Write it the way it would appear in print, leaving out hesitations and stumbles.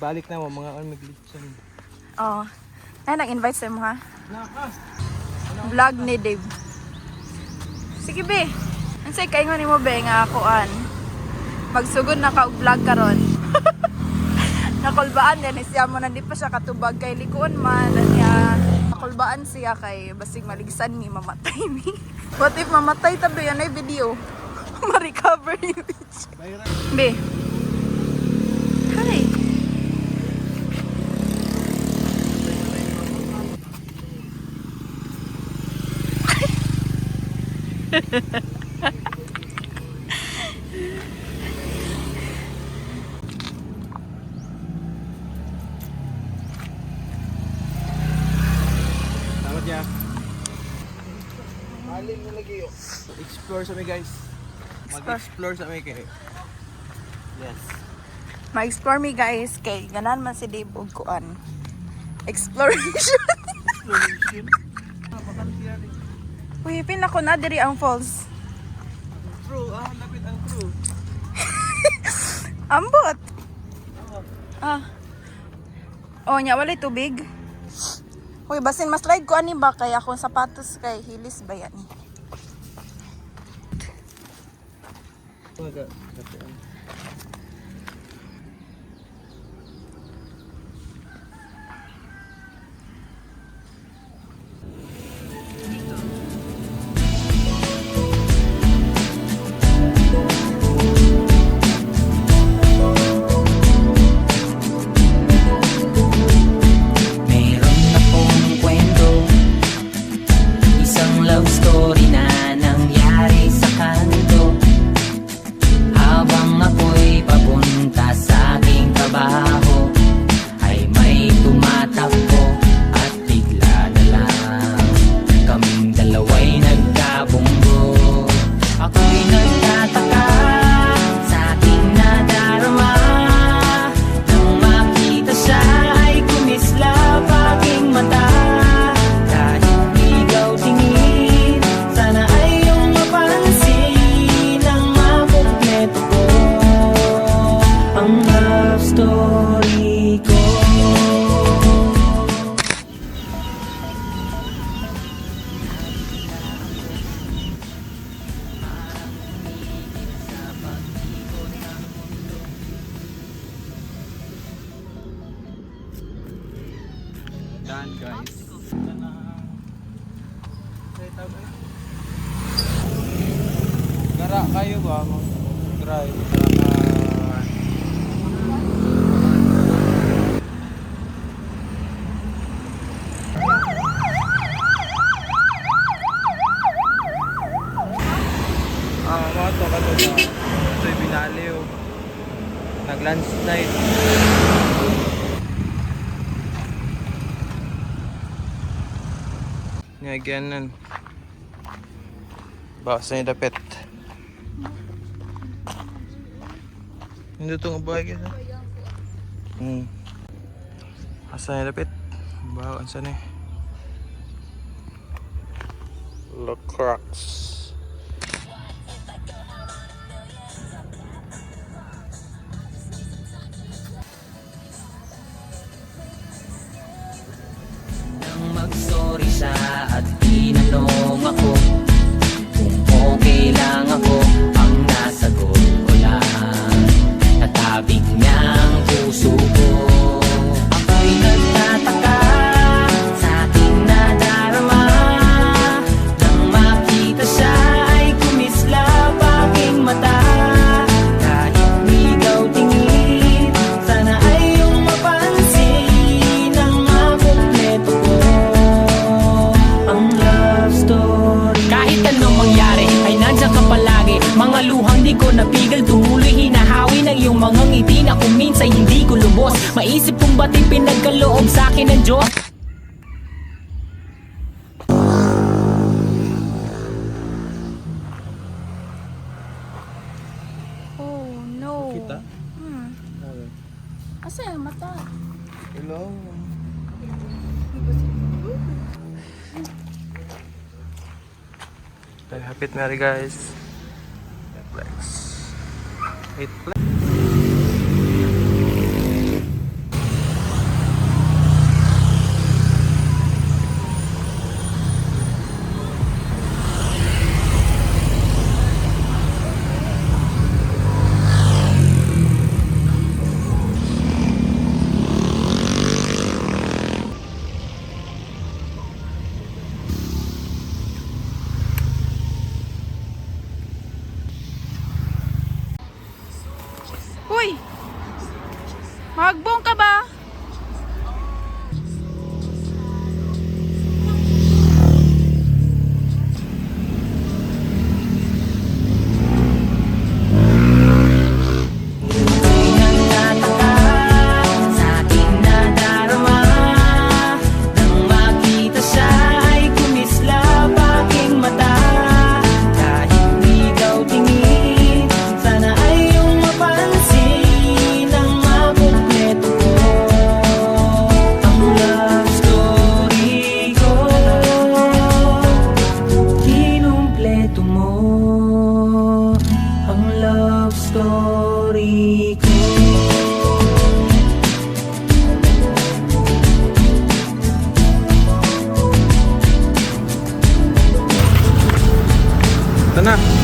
Balik na mo, mga mag-glitchan. Oo. Ay, nag-invite sa mo ha? Naka! Vlog ni Dave. Sige be. Ansay kaingon nimo be nga akoan. Magsugod na ka vlog karon. Nakulbaan din siya mo na di pa siya katubag kay likuon man niya. Nakulbaan siya kay basig maligsan ni mamatay mi. What if mamatay tabi yan ay video? Ma-recover ni bitch. Be. Hi. Salamat ya. Malin na lagi yun. Explore sa may guys. Mag-explore sa may kayo. Yes. Ma-explore mi guys kay ganan man si Dave og kuan. Exploration. Exploration. Pakanti yan eh. Uy, pinako na diri ang falls. Crew, lapit ang crew. Ambot. Oh, nya walay tubig. Uy, basin mas slide ko ani ba kay akong sapatos kay hilis ba yan? Meron akong kwento, isang love story na nangyari sa kanto. Habang ako'y papunta sa aking trabaho, ay may tumatakbo at bigla na lang kaming dalawa'y nagkabunggo. Ako'y nagtataka sa aking nadarama, nang makita siya ay kumislap aking mata. Kahit ligaw tingin, sana ay iyong mapansin ang makumpleto ko, ang love story ko. Done guys. Gara kayo ba? Drive. Mga to kato ba? Ito'y binaliw. Nag-landslide. Ngayon basa niya dapet. Hindi ito nga bahay kita. Asa niya dapet. Bawa saan eh. Lacroix. Nang mag-sorry siya at tinanong ako kung okay lang ako, ang nasagot ko lang, natabig niya ang puso ko. Ako'y nagtataka sa aking nadarama, nang makita siya ay kumislap aking mata. Kahit ligaw tingin, sana ay iyong mapansin ang makumpleto ko, ang love story. Kahit anong mangyari ay nandiyan ka palagi. Mga luhang di ko napigil, tumuloy hinahawi ng iyong mga ngiti na kung minsan hindi ko lubos. Maisip kong ba't pinagkaloob sa akin ng Diyos. Oh no. Kita? Asa yung mata? Hello. Happy Merry guys. Flex. 8 flex. Ito na.